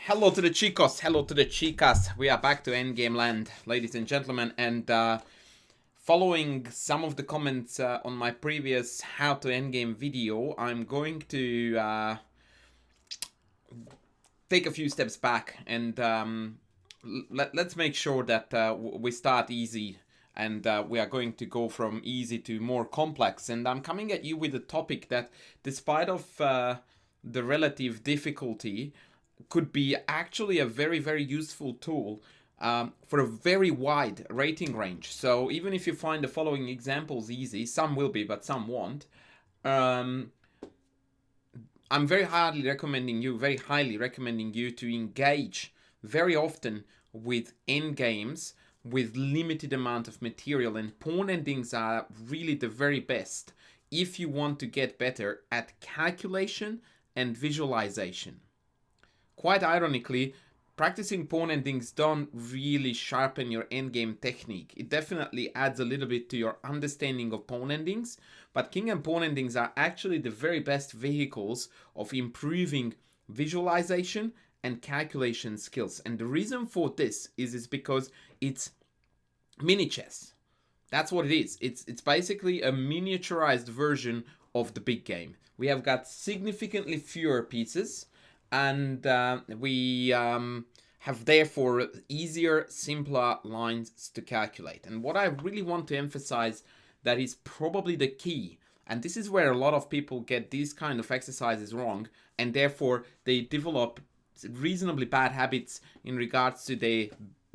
Hello to the chicos, hello to the chicas. We are back to Endgame land, ladies and gentlemen, and following some of the comments on my previous How to Endgame video, I'm going to take a few steps back and let's make sure that we start easy and we are going to go from easy to more complex. And I'm coming at you with a topic that, despite of the relative difficulty, could be actually a very, very useful tool for a very wide rating range. So even if you find the following examples easy, some will be, but some won't. I'm very highly recommending you to engage very often with endgames with limited amount of material, and pawn endings are really the very best if you want to get better at calculation and visualization. Quite ironically, practicing pawn endings don't really sharpen your endgame technique. It definitely adds a little bit to your understanding of pawn endings, but king and pawn endings are actually the very best vehicles of improving visualization and calculation skills. And the reason for this is because it's mini chess. That's what it is. It's basically a miniaturized version of the big game. We have got significantly fewer pieces, and we have therefore easier, simpler lines to calculate. And what I really want to emphasize that is probably the key, and this is where a lot of people get these kind of exercises wrong, and therefore they develop reasonably bad habits in regards to the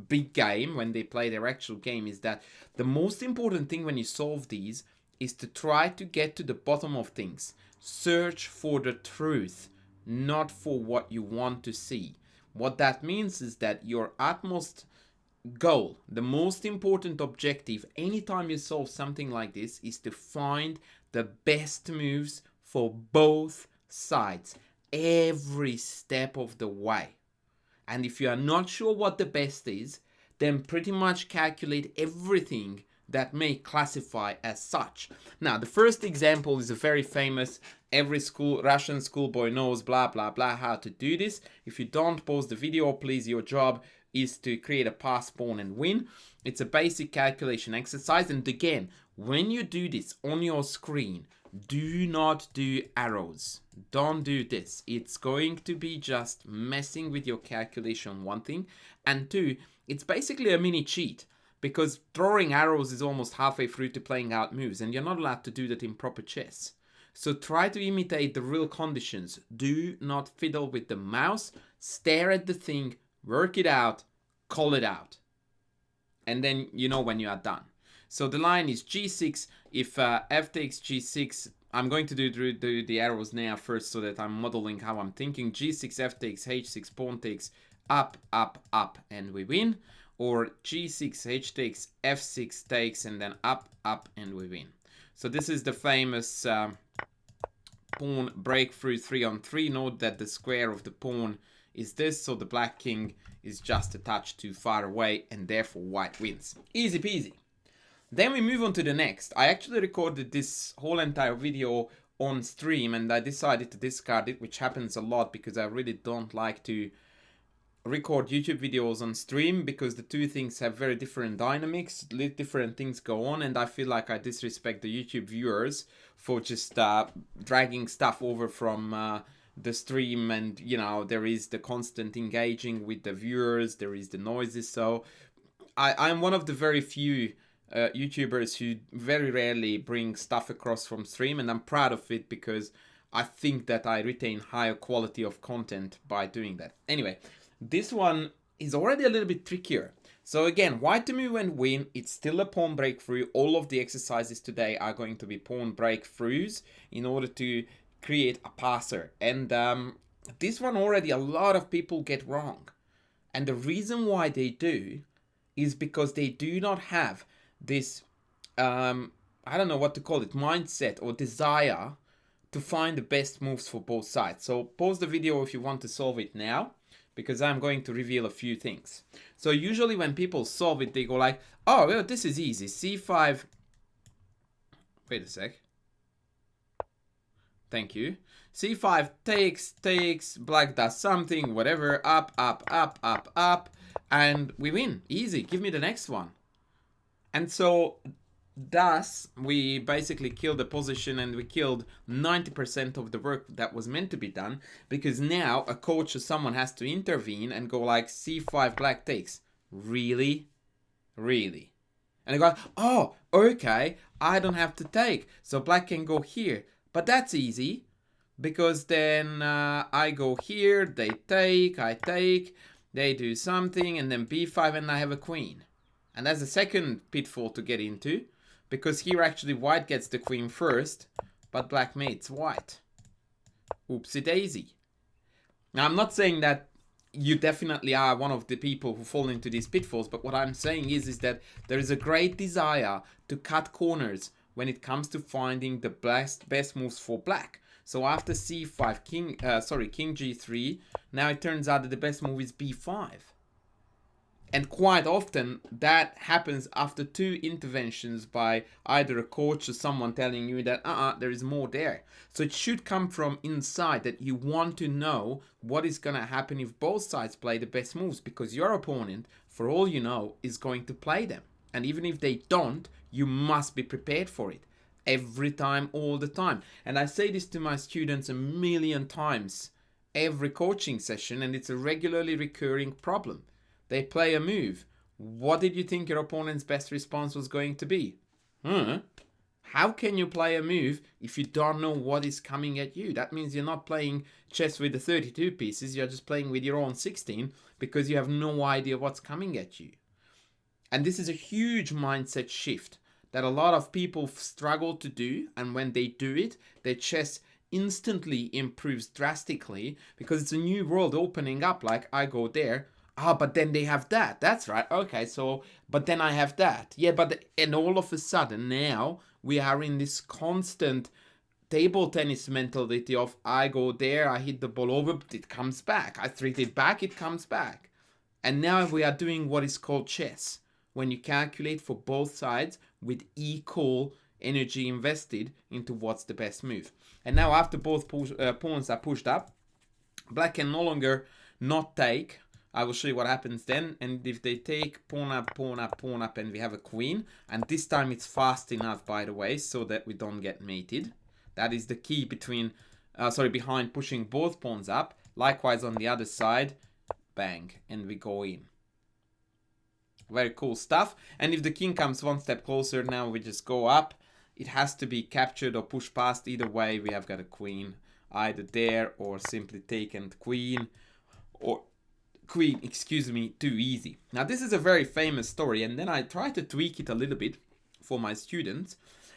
big game when they play their actual game, is that the most important thing when you solve these is to try to get to the bottom of things. Search for the truth, not for what you want to see. What that means is that your utmost goal, the most important objective anytime you solve something like this, is to find the best moves for both sides every step of the way. And if you are not sure what the best is, then pretty much calculate everything that may classify as such. Now, the first example is a very famous, every Russian schoolboy knows, blah, blah, blah, how to do this. If you don't pause the video, please, your job is to create a pass, pawn, and win. It's a basic calculation exercise. And again, when you do this on your screen, do not do arrows. Don't do this. It's going to be just messing with your calculation, one thing. And two, it's basically a mini cheat, because throwing arrows is almost halfway through to playing out moves, and you're not allowed to do that in proper chess. So try to imitate the real conditions. Do not fiddle with the mouse. Stare at the thing, work it out, call it out. And then you know when you are done. So the line is g6. If f takes g6, I'm going to do the arrows now first so that I'm modeling how I'm thinking. g6, f takes, h6, pawn takes, up, up, up, and we win. Or g6, h takes, f6 takes, and then up, up, and we win. So this is the famous pawn breakthrough 3-on-3. Note that the square of the pawn is this, so the black king is just a touch too far away, and therefore white wins. Easy peasy. Then we move on to the next. I actually recorded this whole entire video on stream, and I decided to discard it, which happens a lot because I really don't like to record YouTube videos on stream, because the two things have very different dynamics, different things go on, and I feel like I disrespect the YouTube viewers for just dragging stuff over from the stream. And you know, there is the constant engaging with the viewers, there is the noises. So I'm one of the very few YouTubers who very rarely bring stuff across from stream, and I'm proud of it because I think that I retain higher quality of content by doing that. Anyway, this one is already a little bit trickier. So again, white to move and win. It's still a pawn breakthrough. All of the exercises today are going to be pawn breakthroughs in order to create a passer. And this one already a lot of people get wrong. And the reason why they do is because they do not have this, I don't know what to call it, mindset or desire to find the best moves for both sides. So pause the video if you want to solve it now, because I'm going to reveal a few things. So usually when people solve it, they go like, oh, well, this is easy. c5. Wait a sec. Thank you. c5 takes, black does something, whatever, up, up, and we win. Easy, give me the next one. And so thus we basically killed the position, and we killed 90% of the work that was meant to be done, because now a coach or someone has to intervene and go like, c5 black takes. Really? Really? And they go, oh, okay, I don't have to take, so black can go here. But that's easy, because then I go here, they take, I take, they do something, and then b5, and I have a queen. And that's the second pitfall to get into, because here actually white gets the queen first, but black mates white. Oopsie daisy. Now, I'm not saying that you definitely are one of the people who fall into these pitfalls, but what I'm saying is that there is a great desire to cut corners when it comes to finding the best moves for black. So after c5, king g3, now it turns out that the best move is b5. And quite often that happens after 2 interventions by either a coach or someone telling you that there is more there. So it should come from inside, that you want to know what is going to happen if both sides play the best moves, because your opponent, for all you know, is going to play them. And even if they don't, you must be prepared for it. Every time, all the time. And I say this to my students a million times every coaching session, and it's a regularly recurring problem. They play a move. What did you think your opponent's best response was going to be? How can you play a move if you don't know what is coming at you? That means you're not playing chess with the 32 pieces. You're just playing with your own 16, because you have no idea what's coming at you. And this is a huge mindset shift that a lot of people struggle to do. And when they do it, their chess instantly improves drastically, because it's a new world opening up. Like, I go there. But then they have that. That's right. Okay, so, but then I have that. Yeah, and all of a sudden now we are in this constant table tennis mentality of, I go there, I hit the ball over, but it comes back. I threat it back, it comes back. And now we are doing what is called chess, when you calculate for both sides with equal energy invested into what's the best move. And now after both pawns are pushed up, black can no longer not take. I will show you what happens then. And if they take pawn up, pawn up, pawn up, and we have a queen, and this time it's fast enough, by the way, so that we don't get mated. That is the key behind pushing both pawns up. Likewise on the other side, bang, and we go in. Very cool stuff. And if the king comes one step closer, now we just go up. It has to be captured or pushed past. Either way, we have got a queen either there, or simply taken queen, or queen, too easy. Now this is a very famous story, and then I try to tweak it a little bit for my students.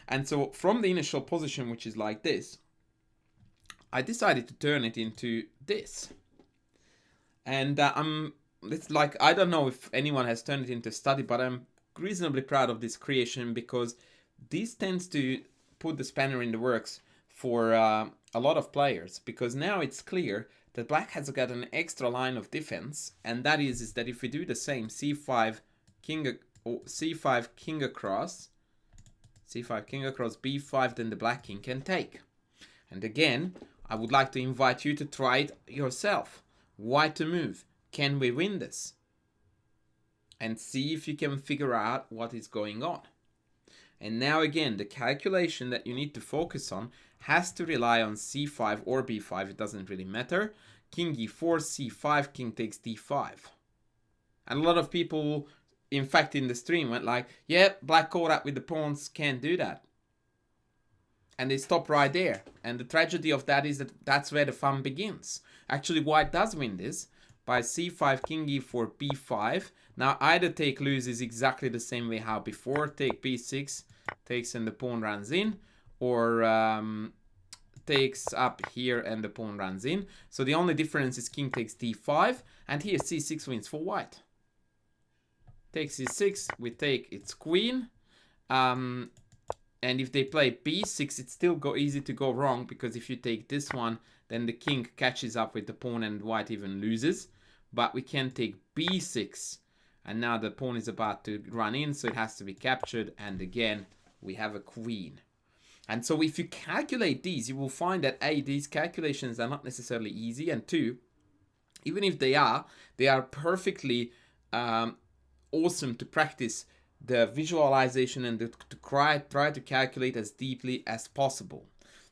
And so from the initial position, which is like this, I decided to turn it into this. And it's like, I don't know if anyone has turned it into study, but I'm reasonably proud of this creation, because this tends to put the spanner in the works for a lot of players, because now it's clear that black has got an extra line of defense, and that is that if we do the same, c5 king across, b5, then the black king can take. And again, I would like to invite you to try it yourself. White to move. Can we win this? And see if you can figure out what is going on. And now again, the calculation that you need to focus on has to rely on c5 or b5, it doesn't really matter. King e4, c5, king takes d5. And a lot of people, in fact, in the stream went like, yeah, black caught up with the pawns, can't do that. And they stop right there. And the tragedy of that is that that's where the fun begins. Actually, white does win this by c5, king e4, b5. Now, either take loses exactly the same way how before. Take b6, takes and the pawn runs in. Or takes up here and the pawn runs in. So the only difference is king takes d5. And here c6 wins for white. Takes c6, we take its queen. And if they play b6, it's still easy to go wrong, because if you take this one, then the king catches up with the pawn and white even loses. But we can take b6, and now the pawn is about to run in, so it has to be captured, and again, we have a queen. And so if you calculate these, you will find that A, these calculations are not necessarily easy, and two, even if they are perfectly awesome to practice the visualization and to try to calculate as deeply as possible.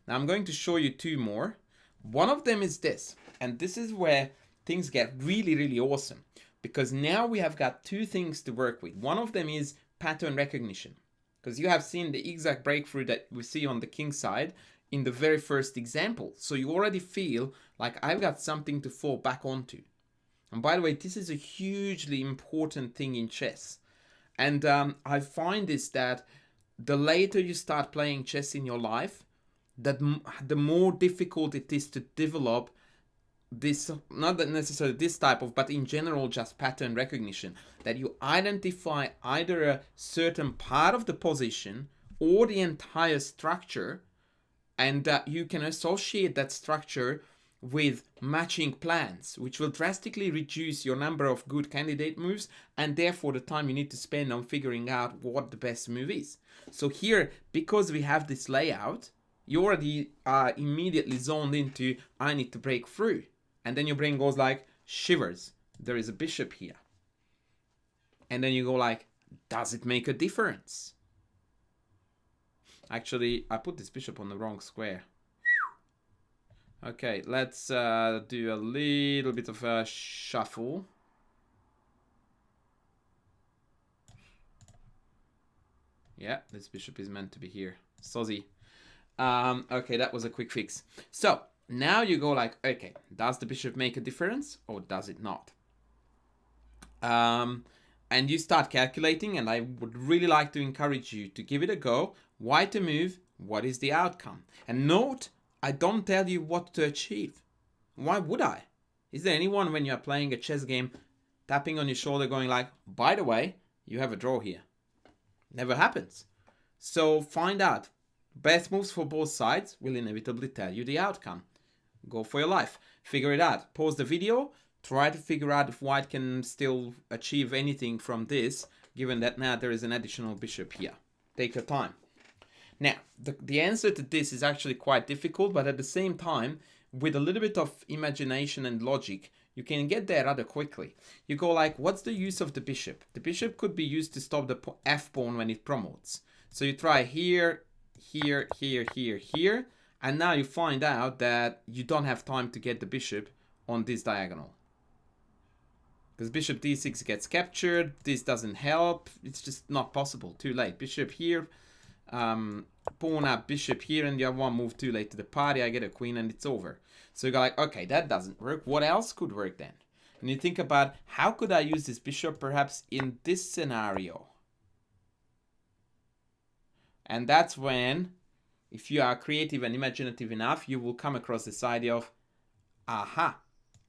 Now I'm going to show you two more. One of them is this, and this is where things get really, really awesome, because now we have got two things to work with. One of them is pattern recognition, because you have seen the exact breakthrough that we see on the king side in the very first example. So you already feel like I've got something to fall back onto. And by the way, this is a hugely important thing in chess. And I find this that the later you start playing chess in your life, that the more difficult it is to develop this, not necessarily this type of, but in general just pattern recognition, that you identify either a certain part of the position or the entire structure, and you can associate that structure with matching plans, which will drastically reduce your number of good candidate moves and therefore the time you need to spend on figuring out what the best move is. So here, because we have this layout, you already are immediately zoned into, I need to break through. And then your brain goes like, shivers, there is a bishop here. And then you go like, does it make a difference? Actually, I put this bishop on the wrong square. Okay, let's do a little bit of a shuffle. Yeah, this bishop is meant to be here. Sozy. Okay, that was a quick fix. So, now you go like, okay, does the bishop make a difference or does it not? And you start calculating, and I would really like to encourage you to give it a go. Why to move? What is the outcome? And note, I don't tell you what to achieve. Why would I? Is there anyone when you're playing a chess game tapping on your shoulder going like, by the way, you have a draw here? Never happens. So find out. Best moves for both sides will inevitably tell you the outcome. Go for your life. Figure it out. Pause the video. Try to figure out if white can still achieve anything from this, given that now there is an additional bishop here. Take your time. Now, the answer to this is actually quite difficult, but at the same time, with a little bit of imagination and logic, you can get there rather quickly. You go like, what's the use of the bishop? The bishop could be used to stop the f pawn when it promotes. So you try here, here, here, here, here, and now you find out that you don't have time to get the bishop on this diagonal. Because bishop d6 gets captured, this doesn't help, it's just not possible, too late. Bishop here, pawn up, bishop here, and you have one move too late to the party, I get a queen and it's over. So you go like, okay, that doesn't work, what else could work then? And you think about, how could I use this bishop perhaps in this scenario? And that's when, if you are creative and imaginative enough, you will come across this idea of, aha,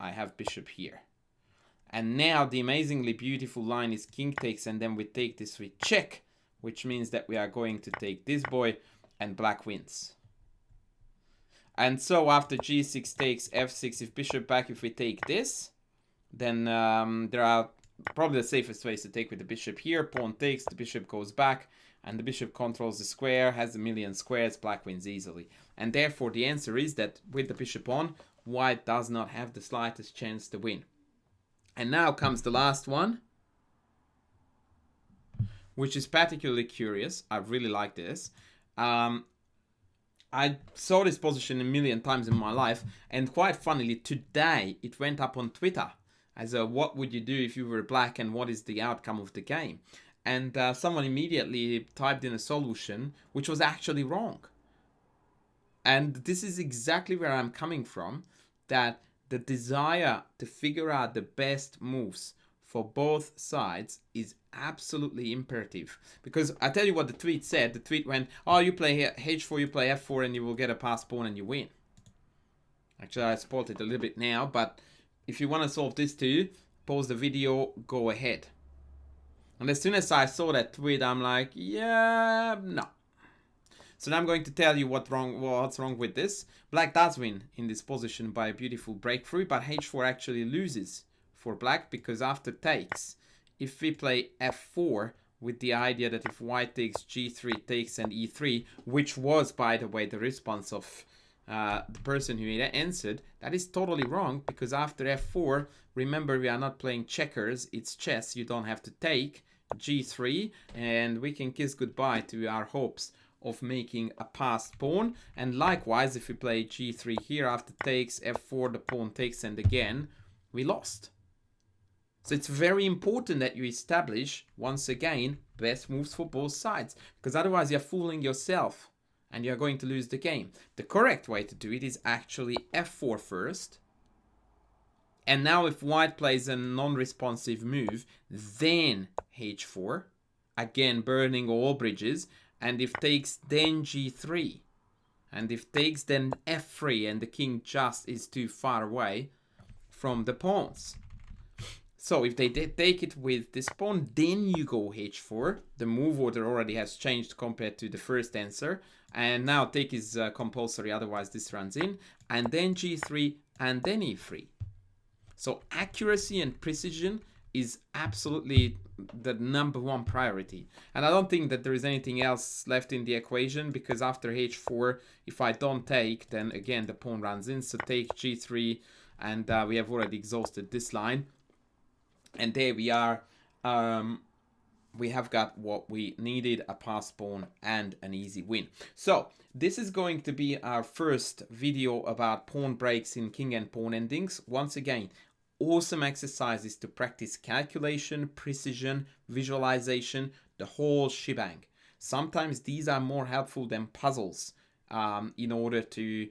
I have bishop here. And now the amazingly beautiful line is king takes, and then we take this with check, which means that we are going to take this boy and black wins. And so after g6 takes f6, if bishop back, if we take this, then there are probably the safest ways to take with the bishop here. Pawn takes, the bishop goes back, and the bishop controls the square, has a million squares, black wins easily. And therefore the answer is that with the bishop on, white does not have the slightest chance to win. And now comes the last one, which is particularly curious. I really like this. I saw this position a million times in my life, and quite funnily, today it went up on Twitter as a what would you do if you were black and what is the outcome of the game. And someone immediately typed in a solution which was actually wrong. And this is exactly where I'm coming from, that the desire to figure out the best moves for both sides is absolutely imperative. Because I tell you what the tweet said. The tweet went, oh, you play h4, you play f4, and you will get a pass pawn and you win. Actually, I spoiled it a little bit now, but if you want to solve this too, pause the video, go ahead. And as soon as I saw that tweet, I'm like, yeah, no. So now I'm going to tell you what's wrong with this. Black does win in this position by a beautiful breakthrough, but h4 actually loses for black, because after takes, if we play f4, with the idea that if white takes g3 takes and e3, which was, by the way, the response of the person who answered, that is totally wrong, because after f4, remember, we are not playing checkers, it's chess, you don't have to take g3, and we can kiss goodbye to our hopes of making a passed pawn. And likewise, if we play g3 here after takes, f4, the pawn takes, and again, we lost. So it's very important that you establish, once again, best moves for both sides, because otherwise you're fooling yourself and you're going to lose the game. The correct way to do it is actually f4 first. And now if white plays a non-responsive move, then h4, again burning all bridges, and if takes, then g3. And if takes, then f3, and the king just is too far away from the pawns. So if they did take it with this pawn, then you go h4. The move order already has changed compared to the first answer. And now take is compulsory, otherwise this runs in. And then g3, and then e3. So accuracy and precision is absolutely the #1 priority. And I don't think that there is anything else left in the equation, because after h4, if I don't take, then again the pawn runs in. So take g3, and we have already exhausted this line. And there we are. We have got what we needed, a passed pawn and an easy win. So this is going to be our first video about pawn breaks in king and pawn endings. Once again, awesome exercises to practice calculation, precision, visualization, the whole shebang. Sometimes these are more helpful than puzzles in order to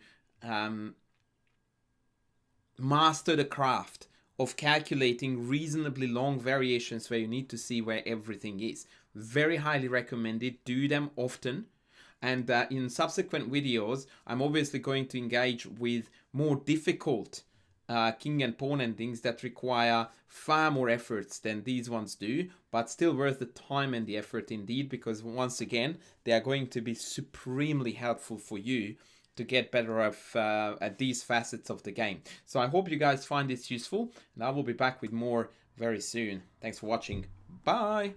master the craft of calculating reasonably long variations where you need to see where everything is. Very highly recommended. Do them often. And in subsequent videos, I'm obviously going to engage with more difficult king and pawn endings that require far more efforts than these ones do, but still worth the time and the effort indeed, because once again, they are going to be supremely helpful for you to get better at these facets of the game. So I hope you guys find this useful, and I will be back with more very soon. Thanks for watching. Bye!